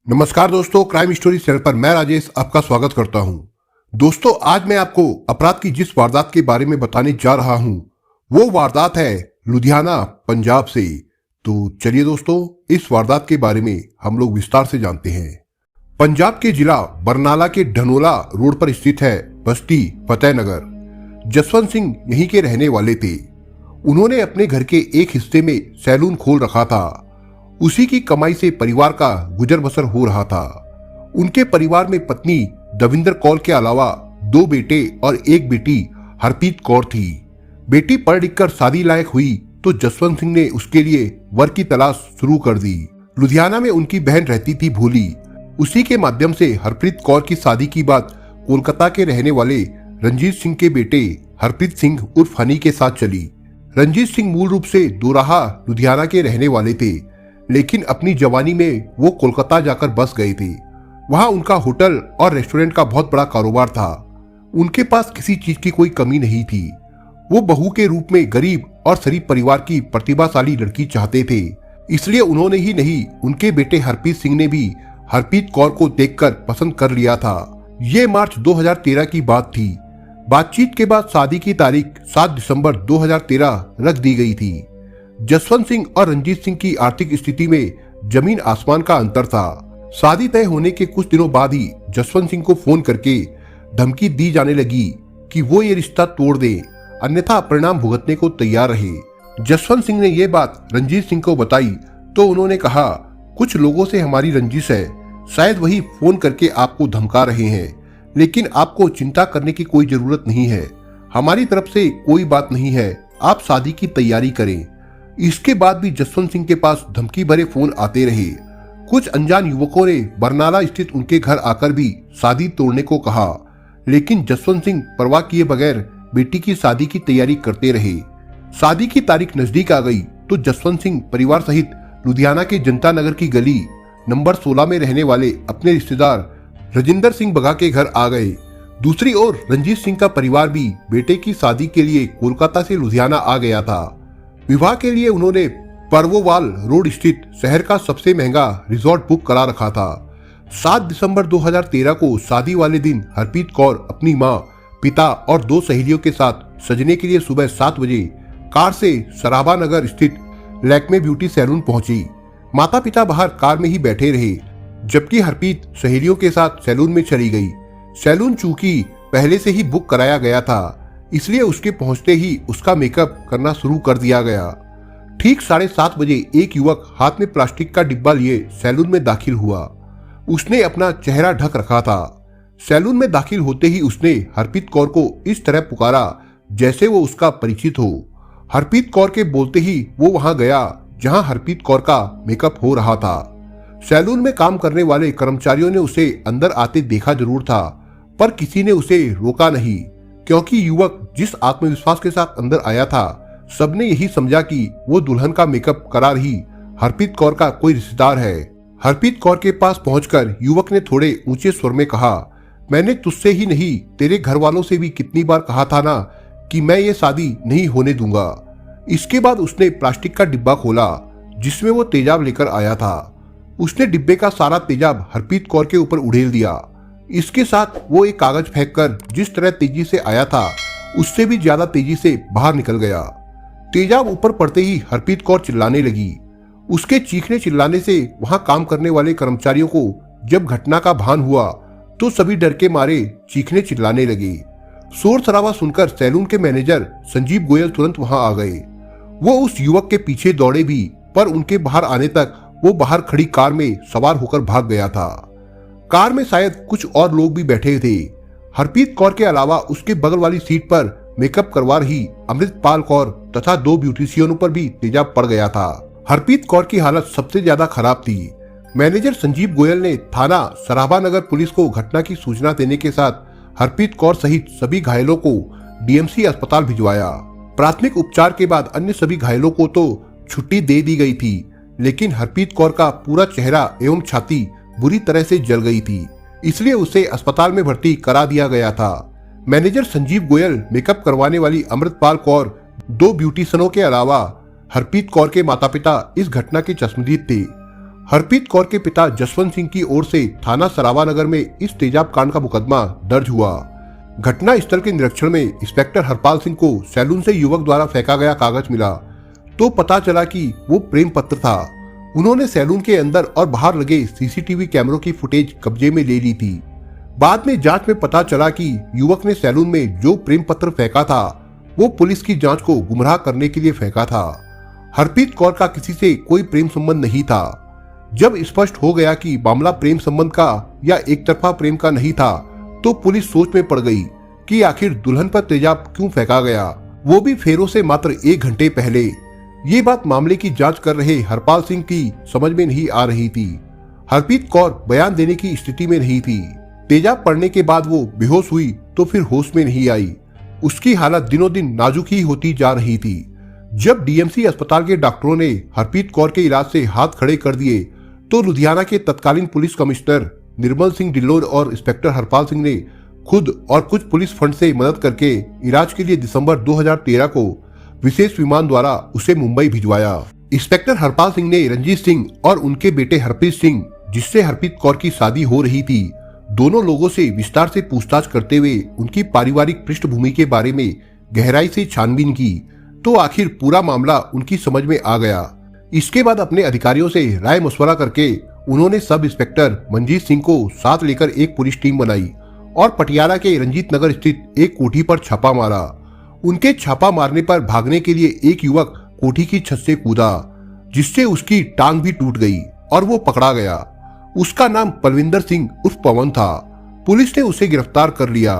नमस्कार दोस्तों, crime story channel पर मैं राजेश आपका स्वागत करता हूं। दोस्तों, आज मैं आपको अपराध की जिस वारदात के बारे में बताने जा रहा हूं वो वारदात है लुधियाना, पंजाब से। तो चलिए दोस्तों, इस वारदात के बारे में हम लोग विस्तार से जानते हैं। पंजाब के जिला बरनाला के धनोला रोड पर स्थित है बस्ती फतेहनगर। जसवंत सिंह यहीं के रहने वाले थे। उन्होंने अपने घर के एक हिस्से में सैलून खोल रखा था। उसी की कमाई से परिवार का गुजर बसर हो रहा था। उनके परिवार में पत्नी दविंदर कौर के अलावा 2 बेटे और एक बेटी हरप्रीत कौर थी। बेटी पढ़ लिख कर शादी लायक हुई तो जसवंत सिंह ने उसके लिए वर की तलाश शुरू कर दी। लुधियाना में उनकी बहन रहती थी भोली। उसी के माध्यम से हरप्रीत कौर की शादी की बात कोलकाता के रहने वाले रंजीत सिंह के बेटे हरप्रीत सिंह उर्फ हनी के साथ चली। रंजीत सिंह मूल रूप से दोराहा लुधियाना के रहने वाले थे, लेकिन अपनी जवानी में वो कोलकाता जाकर बस गए थे। वहां उनका होटल और रेस्टोरेंट का बहुत बड़ा कारोबार था। उनके पास किसी चीज की कोई कमी नहीं थी। वो बहू के रूप में गरीब और शरीफ परिवार की प्रतिभाशाली लड़की चाहते थे। इसलिए उन्होंने ही नहीं, उनके बेटे हरप्रीत सिंह ने भी हरप्रीत कौर को देखकर पसंद कर लिया था। ये मार्च 2013 की बात थी। बातचीत के बाद शादी की तारीख 7 दिसंबर 2013 रख दी गई थी। जसवंत सिंह और रंजीत सिंह की आर्थिक स्थिति में जमीन आसमान का अंतर था। शादी तय होने के कुछ दिनों बाद ही जसवंत सिंह को फोन करके धमकी दी जाने लगी कि वो ये रिश्ता तोड़ दे, अन्यथा परिणाम भुगतने को तैयार रहे। जसवंत सिंह ने ये बात रंजीत सिंह को बताई तो उन्होंने कहा, कुछ लोगों से हमारी रंजिश है, शायद वही फोन करके आपको धमका रहे हैं, लेकिन आपको चिंता करने की कोई जरूरत नहीं है। हमारी तरफ से कोई बात नहीं है, आप शादी की तैयारी करें। इसके बाद भी जसवंत सिंह के पास धमकी भरे फोन आते रहे। कुछ अनजान युवकों ने बरनाला स्थित उनके घर आकर भी शादी तोड़ने को कहा, लेकिन जसवंत सिंह परवाह किए बगैर बेटी की शादी की तैयारी करते रहे। शादी की तारीख नजदीक आ गई तो जसवंत सिंह परिवार सहित लुधियाना के जनता नगर की गली नंबर 16 में रहने वाले अपने रिश्तेदार राजिंदर सिंह बगा के घर आ गए। दूसरी ओर रंजीत सिंह का परिवार भी बेटे की शादी के लिए कोलकाता से लुधियाना आ गया था। विवाह के लिए उन्होंने पर्वोवाल रोड स्थित शहर का सबसे महंगा रिजॉर्ट बुक करा रखा था। 7 दिसंबर 2013 को शादी वाले दिन हरप्रीत कौर अपनी मां, पिता और 2 सहेलियों के साथ सजने के लिए सुबह 7 बजे कार से सराबा नगर स्थित लैक्मे ब्यूटी सैलून पहुंची। माता पिता बाहर कार में ही बैठे रहे, जबकि हरप्रीत सहेलियों के साथ सैलून में चली गई। सैलून चूंकि पहले से ही बुक कराया गया था, इसलिए उसके पहुंचते ही उसका मेकअप करना शुरू कर दिया गया। ठीक 7:30 बजे एक युवक हाथ में प्लास्टिक का डिब्बा लिए सैलून में दाखिल हुआ। उसने अपना चेहरा ढक रखा था। सैलून में दाखिल होते ही उसने हरप्रीत कौर को इस तरह पुकारा जैसे वो उसका परिचित हो। हरप्रीत कौर के बोलते ही वो वहां गया जहां हरप्रीत कौर का मेकअप हो रहा था। सैलून में काम करने वाले कर्मचारियों ने उसे अंदर आते देखा जरूर था, पर किसी ने उसे रोका नहीं, क्योंकि युवक जिस आत्मविश्वास के साथ अंदर आया था, सबने यही समझा कि वो दुल्हन का मेकअप करा रही हरप्रीत कौर का कोई रिश्तेदार है। हरप्रीत कौर के पास पहुंचकर युवक ने थोड़े ऊंचे स्वर में कहा, मैंने तुझसे ही नहीं, तेरे घर वालों से भी कितनी बार कहा था ना कि मैं ये शादी नहीं होने दूंगा। इसके बाद उसने प्लास्टिक का डिब्बा खोला जिसमें वो तेजाब लेकर आया था। उसने डिब्बे का सारा तेजाब हरप्रीत कौर के ऊपर उड़ेल दिया। इसके साथ वो एक कागज फेंककर जिस तरह तेजी से आया था उससे भी ज्यादा तेजी से बाहर निकल गया। तेजाब ऊपर पड़ते ही हरप्रीत कौर चिल्लाने लगी। उसके चीखने चिल्लाने से वहां काम करने वाले कर्मचारियों को जब घटना का भान हुआ तो सभी डर के मारे चीखने चिल्लाने लगे। शोर शराबा सुनकर सैलून के मैनेजर संजीव गोयल तुरंत वहां आ गए। वो उस युवक के पीछे दौड़े भी, पर उनके बाहर आने तक वो बाहर खड़ी कार में सवार होकर भाग गया था। कार में शायद कुछ और लोग भी बैठे थे। हरप्रीत कौर के अलावा उसके बगल वाली सीट पर मेकअप करवा रही अमृतपाल कौर तथा 2 ब्यूटिशियनों पर भी तेजाब पड़ गया था। हरप्रीत कौर की हालत सबसे ज्यादा खराब थी। मैनेजर संजीव गोयल ने थाना सराबा नगर पुलिस को घटना की सूचना देने के साथ हरप्रीत कौर सहित सभी घायलों को डीएमसी अस्पताल भिजवाया। प्राथमिक उपचार के बाद अन्य सभी घायलों को तो छुट्टी दे दी गई थी, लेकिन हरप्रीत कौर का पूरा चेहरा एवं छाती बुरी तरह से जल गई थी, इसलिए उसे अस्पताल में भर्ती करा दिया गया था। मैनेजर संजीव गोयल, मेकअप करवाने वाली अमृतपाल कौर, 2 ब्यूटिशियनों के अलावा हरप्रीत कौर के माता पिता इस घटना के चश्मदीद थे। हरप्रीत कौर के पिता जसवंत सिंह की ओर से थाना सरावा नगर में इस तेजाब कांड का मुकदमा दर्ज हुआ। घटना स्थल के निरीक्षण में इंस्पेक्टर हरपाल सिंह को सैलून से युवक द्वारा फेंका गया कागज मिला तो पता चला कि वो प्रेम पत्र था। उन्होंने सैलून के अंदर और बाहर लगे सीसीटीवी कैमरों की फुटेज कब्जे में ले ली थी। बाद में जांच में पता चला कि युवक ने सैलून में जो प्रेम पत्र फेंका था वो पुलिस की जांच को गुमराह करने के लिए फेंका था। हरप्रीत कौर का किसी से कोई प्रेम संबंध नहीं था। जब स्पष्ट हो गया कि मामला प्रेम संबंध का या एक तरफा प्रेम का नहीं था तो पुलिस सोच में पड़ गई कि आखिर दुल्हन पर तेजाब क्यों फेंका गया, वो भी फेरों से मात्र 1 घंटे पहले। ये बात मामले की जांच कर रहे हरपाल सिंह की समझ में नहीं आ रही थी। हरप्रीत कौर बयान देने की स्थिति में नहीं थी। तेजाब पड़ने के बाद वो बेहोश हुई तो फिर होश में नहीं आई। उसकी हालत दिनों दिन नाजुक ही होती जा रही थी। जब डीएमसी अस्पताल के डॉक्टरों ने हरप्रीत कौर के इलाज से हाथ खड़े कर दिए तो लुधियाना के तत्कालीन पुलिस कमिश्नर निर्मल सिंह ढिल्लों और इंस्पेक्टर हरपाल सिंह ने खुद और कुछ पुलिस फंड से मदद करके इलाज के लिए दिसंबर 2013 को विशेष विमान द्वारा उसे मुंबई भिजवाया। इंस्पेक्टर हरपाल सिंह ने रंजीत सिंह और उनके बेटे हरप्रीत सिंह, जिससे हरप्रीत कौर की शादी हो रही थी, दोनों लोगों से विस्तार से पूछताछ करते हुए उनकी पारिवारिक पृष्ठभूमि के बारे में गहराई से छानबीन की तो आखिर पूरा मामला उनकी समझ में आ गया। इसके बाद अपने अधिकारियों से राय मशवरा करके उन्होंने सब इंस्पेक्टर मंजीत सिंह को साथ लेकर एक पुलिस टीम बनाई और पटियाला के रंजीत नगर स्थित एक कोठी पर छापा मारा। उनके छापा मारने पर भागने के लिए एक युवक कोठी की छत से कूदा, जिससे उसकी टांग भी टूट गई और वो पकड़ा गया। उसका नाम पलविंदर सिंह उर्फ पवन था। पुलिस ने उसे गिरफ्तार कर लिया।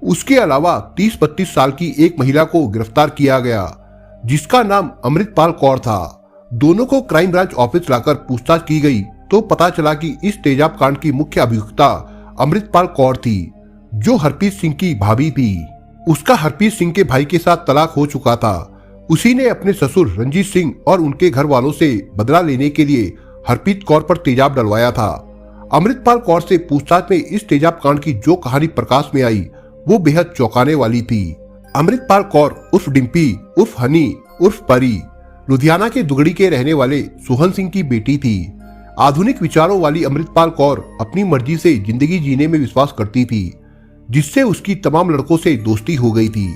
उसके अलावा 30-32 साल की एक महिला को गिरफ्तार किया गया, जिसका नाम अमृतपाल कौर था। दोनों को क्राइम ब्रांच ऑफिस लाकर पूछताछ की गई तो पता चला कि इस तेजाब कांड की मुख्य अभियुक्ता अमृतपाल कौर थी, जो हरप्रीत सिंह की भाभी थी। उसका हरप्रीत सिंह के भाई के साथ तलाक हो चुका था। उसी ने अपने ससुर रंजीत सिंह और उनके घर वालों से बदला लेने के लिए हरप्रीत कौर पर तेजाब डलवाया था। अमृतपाल कौर से पूछताछ में इस तेजाब कांड की जो कहानी प्रकाश में आई वो बेहद चौंकाने वाली थी। अमृतपाल कौर उर्फ डिम्पी उर्फ हनी उर्फ परी लुधियाना के दुगड़ी के रहने वाले सोहन सिंह की बेटी थी। आधुनिक विचारों वाली अमृतपाल कौर अपनी मर्जी से जिंदगी जीने में विश्वास करती थी, जिससे उसकी तमाम लड़कों से दोस्ती हो गई थी।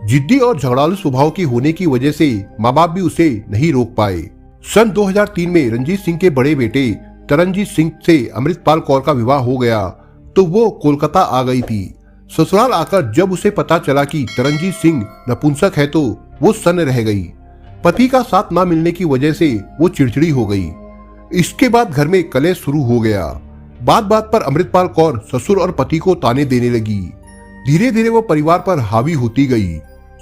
जिद्दी और झगड़ालू स्वभाव की होने की वजह से माँ बाप भी उसे नहीं रोक पाए। सन 2003 में रंजीत सिंह के बड़े बेटे तरनजीत सिंह से अमृतपाल कौर का विवाह हो गया तो वो कोलकाता आ गई थी। ससुराल आकर जब उसे पता चला कि तरनजीत सिंह नपुंसक है तो वो सन्न रह गई। पति का साथ न मिलने की वजह से वो चिड़चिड़ी हो गई। इसके बाद घर में कलेश शुरू हो गया। बात बात पर अमृतपाल कौर ससुर और पति को ताने देने लगी। धीरे धीरे वो परिवार पर हावी होती गई।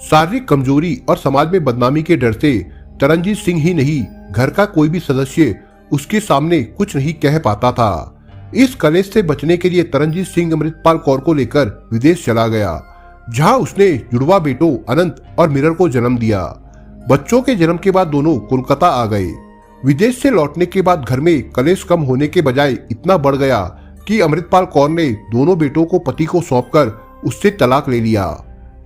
शारीरिक कमजोरी और समाज में बदनामी के डर से तरनजीत सिंह ही नहीं, घर का कोई भी सदस्य उसके सामने कुछ नहीं कह पाता था। इस कलेश से बचने के लिए तरनजीत सिंह अमृतपाल कौर को लेकर विदेश चला गया, जहां उसने जुड़वा बेटों अनंत और मिरर को जन्म दिया। बच्चों के जन्म के बाद दोनों कोलकाता आ गए। विदेश से लौटने के बाद घर में कलेश कम होने के बजाय इतना बढ़ गया कि अमृतपाल कौर ने दोनों बेटों को पति को सौंपकर उससे तलाक ले लिया।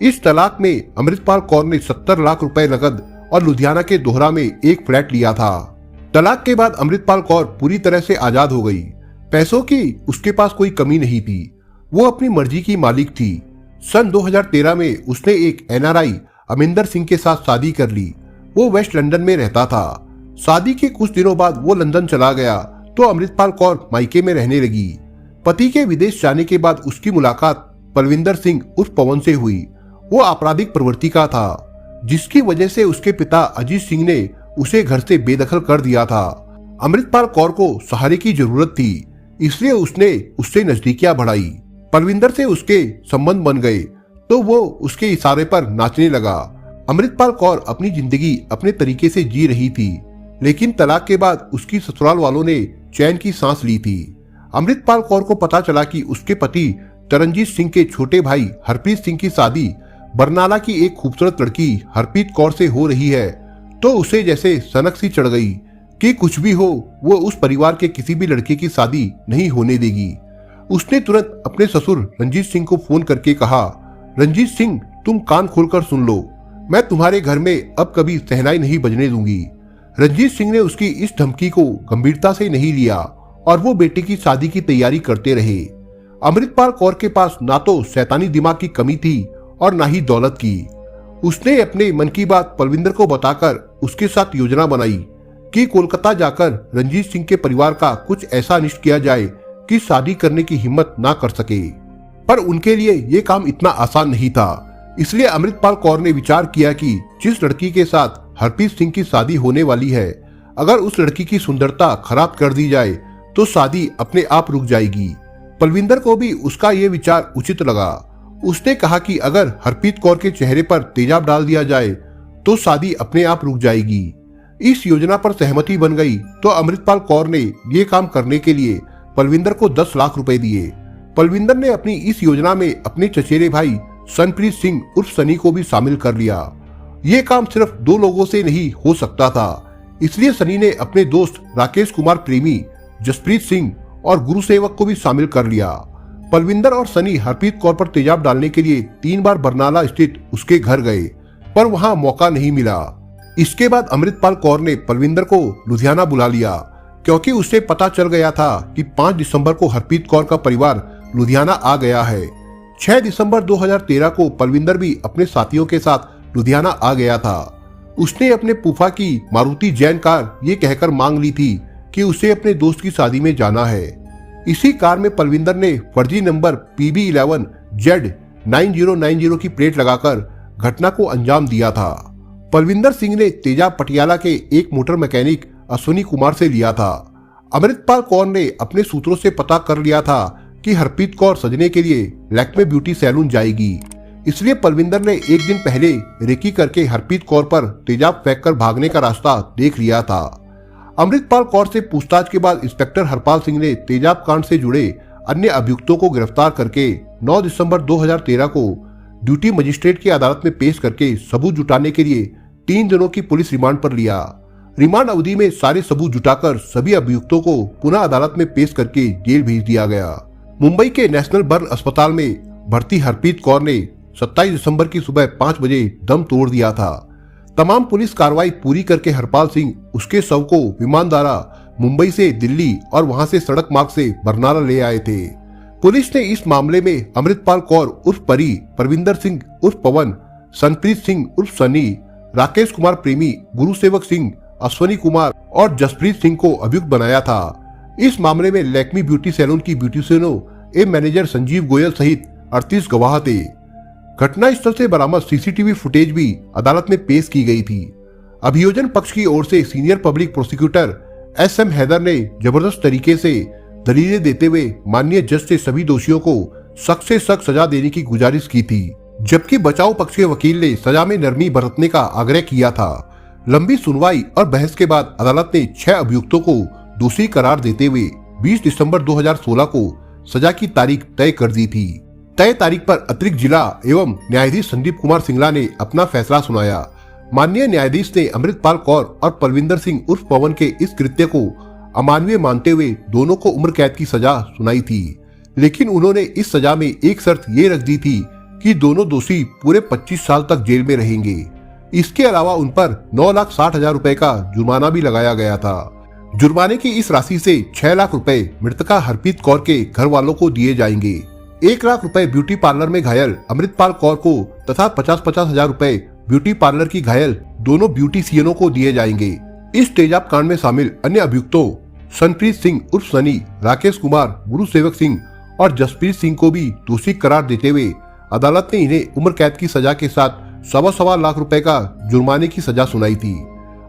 इस तलाक में अमृतपाल कौर ने 70 लाख रुपए नकद और लुधियाना के दोहरा में एक फ्लैट लिया था। तलाक के बाद अमृतपाल कौर पूरी तरह से आजाद हो गई। पैसों की उसके पास कोई कमी नहीं थी। वो अपनी मर्जी की मालिक थी। सन 2013 में उसने एक NRI अमिंदर सिंह के साथ शादी कर ली। वो वेस्ट लंदन में रहता था। शादी के कुछ दिनों बाद वो लंदन चला गया तो अमृतपाल कौर मायके में रहने लगी। पति के विदेश जाने के बाद उसकी मुलाकात पलविंदर सिंह उर्फ पवन से हुई। वो आपराधिक प्रवृत्ति का था, जिसकी वजह से उसके पिता अजीत सिंह ने उसे घर से बेदखल कर दिया था। अमृतपाल कौर को सहारे की जरूरत थी, इसलिए उसने उससे नजदीकियां बढ़ाई। पलविंदर से उसके संबंध बन गए तो वो उसके इशारे पर नाचने लगा। अमृतपाल कौर अपनी जिंदगी अपने तरीके से जी रही थी, लेकिन तलाक के बाद उसकी ससुराल वालों ने चैन की सांस ली थी। अमृतपाल कौर को पता चला कि उसके पति तरनजीत सिंह के छोटे भाई हरप्रीत सिंह की शादी बरनाला की एक खूबसूरत लड़की हरप्रीत कौर से हो रही है तो उसे जैसे सनक सी चढ़ गई कि कुछ भी हो वो उस परिवार के किसी भी लड़के की शादी नहीं होने देगी। उसने तुरंत अपने ससुर रंजीत सिंह को फोन करके कहा, रंजीत सिंह तुम कान खोलकर सुन लो, मैं तुम्हारे घर में अब कभी शहनाई नहीं बजने दूंगी। रंजीत सिंह ने उसकी इस धमकी को गंभीरता से नहीं लिया और वो बेटे की शादी की तैयारी करते रहे। अमृतपाल कौर के पास ना तो शैतानी दिमाग की कमी थी और ना ही दौलत की। उसने अपने मन की बात पलविंदर को बताकर उसके साथ योजना बनाई कि कोलकाता जाकर रंजीत सिंह के परिवार का कुछ ऐसा अनिष्ट किया जाए कि शादी करने की हिम्मत ना कर सके। पर उनके लिए ये काम इतना आसान नहीं था। इसलिए अमृतपाल कौर ने विचार किया कि जिस लड़की के साथ हरप्रीत सिंह की शादी होने वाली है, अगर उस लड़की की सुंदरता खराब कर दी जाए तो शादी अपने आप रुक जाएगी। पलविंदर को भी उसका ये विचार उचित लगा। उसने कहा कि अगर हरप्रीत कौर के चेहरे पर तेजाब डाल दिया जाए तो शादी अपने आप रुक जाएगी। इस योजना पर सहमति बन गई तो अमृतपाल कौर ने ये काम करने के लिए पलविंदर को 10 लाख रुपए दिए। पलविंदर ने अपनी इस योजना में अपने चचेरे भाई सनप्रीत सिंह उर्फ सनी को भी शामिल कर लिया। ये काम सिर्फ 2 लोगों से नहीं हो सकता था, इसलिए सनी ने अपने दोस्त राकेश कुमार प्रेमी, जसप्रीत सिंह और गुरुसेवक को भी शामिल कर लिया। पलविंदर और सनी हरप्रीत कौर पर तेजाब डालने के लिए 3 बार बरनाला स्थित उसके घर गए, पर वहां मौका नहीं मिला। इसके बाद अमृतपाल कौर ने पलविंदर को लुधियाना बुला लिया, क्योंकि उसे पता चल गया था कि 5 दिसंबर को हरप्रीत कौर का परिवार लुधियाना आ गया है। 6 दिसंबर 2013 को पलविंदर भी अपने साथियों के साथ लुधियाना आ गया था। उसने अपने फूफा की मारुति जैन कार ये कहकर मांग ली थी कि उसे अपने दोस्त की शादी में जाना है। इसी कार में पलविंदर ने फर्जी नंबर PB11Z9090 की प्लेट लगाकर घटना को अंजाम दिया था। पलविंदर सिंह ने तेजाब पटियाला के एक मोटर मैकेनिक अश्विनी कुमार से लिया था। अमृतपाल कौर ने अपने सूत्रों से पता कर लिया था कि हरप्रीत कौर सजने के लिए लैक्मे ब्यूटी सैलून जाएगी, इसलिए पलविंदर ने एक दिन पहले रेकी करके हरप्रीत कौर पर तेजाब फेंककर भागने का रास्ता देख लिया था। अमृतपाल कौर से पूछताछ के बाद इंस्पेक्टर हरपाल सिंह ने तेजाब कांड से जुड़े अन्य अभियुक्तों को गिरफ्तार करके 9 दिसंबर 2013 को ड्यूटी मजिस्ट्रेट की अदालत में पेश करके सबूत जुटाने के लिए 3 दिनों की पुलिस रिमांड पर लिया। रिमांड अवधि में सारे सबूत जुटाकर सभी अभियुक्तों को पुनः अदालत में पेश करके जेल भेज दिया गया। मुंबई के नेशनल बर्न अस्पताल में भर्ती हरप्रीत कौर ने 27 दिसंबर की सुबह 5 बजे दम तोड़ दिया था। तमाम पुलिस कार्रवाई पूरी करके हरपाल सिंह उसके शव को विमान द्वारा मुंबई से दिल्ली और वहां से सड़क मार्ग से बरनाला ले आए थे। पुलिस ने इस मामले में अमृतपाल कौर उर्फ परी, परविंदर सिंह उर्फ पवन, सनप्रीत सिंह उर्फ सनी, राकेश कुमार प्रेमी, गुरुसेवक सिंह, अश्विनी कुमार और जसप्रीत सिंह को अभियुक्त बनाया था। इस मामले में लैक्मी ब्यूटी सैलून की ब्यूटिशियनों एवं मैनेजर संजीव गोयल सहित 38 गवाह थे। घटना स्थल से बरामद सीसीटीवी फुटेज भी अदालत में पेश की गई थी। अभियोजन पक्ष की ओर से senior public prosecutor SM Haider ने जबरदस्त तरीके से दलीलें देते हुए माननीय जज से सभी दोषियों को सख्त से सख्त सजा देने की गुजारिश की थी, जबकि बचाव पक्ष के वकील ने सजा में नरमी बरतने का आग्रह किया था। लंबी सुनवाई और बहस के बाद अदालत ने 6 अभियुक्तों को दोषी करार देते हुए 20 दिसंबर 2016 को सजा की तारीख तय कर दी थी। तय तारीख पर अतिरिक्त जिला एवं न्यायाधीश संदीप कुमार सिंगला ने अपना फैसला सुनाया। माननीय न्यायाधीश ने अमृतपाल कौर और पलविंदर सिंह उर्फ पवन के इस कृत्य को अमानवीय मानते हुए दोनों को उम्र कैद की सजा सुनाई थी, लेकिन उन्होंने इस सजा में एक शर्त ये रख दी थी कि दोनों दोषी पूरे 25 साल तक जेल में रहेंगे। इसके अलावा उन पर 9,60,000 रुपए का जुर्माना भी लगाया गया था। जुर्माने की इस राशि से 6 लाख रुपए मृतका हरप्रीत कौर के घर वालों को दिए जाएंगे। 1 लाख रुपए ब्यूटी पार्लर में घायल अमृतपाल कौर को तथा 50,000 रुपए ब्यूटी पार्लर की घायल दोनों ब्यूटीशियनों को दिए जाएंगे। इस तेजाब कांड में शामिल अन्य अभियुक्तों सनप्रीत सिंह उर्फ सनी, राकेश कुमार, गुरुसेवक सिंह और जसप्रीत सिंह को भी दोषी करार देते हुए अदालत ने इन्हें उम्र कैद की सजा के साथ 1.25 लाख रुपए का जुर्माने की सजा सुनाई थी।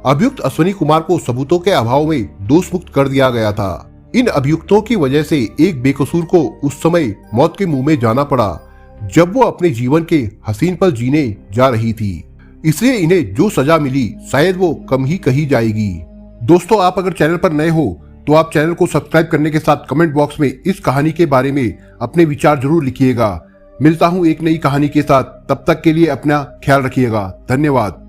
अभियुक्त अश्विनी कुमार को सबूतों के अभाव में दोष मुक्त कर दिया गया था। इन अभियुक्तों की वजह से एक बेकसूर को उस समय मौत के मुंह में जाना पड़ा जब वो अपने जीवन के हसीन पल जीने जा रही थी, इसलिए इन्हें जो सजा मिली शायद वो कम ही कही जाएगी। दोस्तों, आप अगर चैनल पर नए हो तो आप चैनल को सब्सक्राइब करने के साथ कमेंट बॉक्स में इस कहानी के बारे में अपने विचार जरूर लिखिएगा। मिलता हूं एक नई कहानी के साथ, तब तक के लिए अपना ख्याल रखिएगा। धन्यवाद।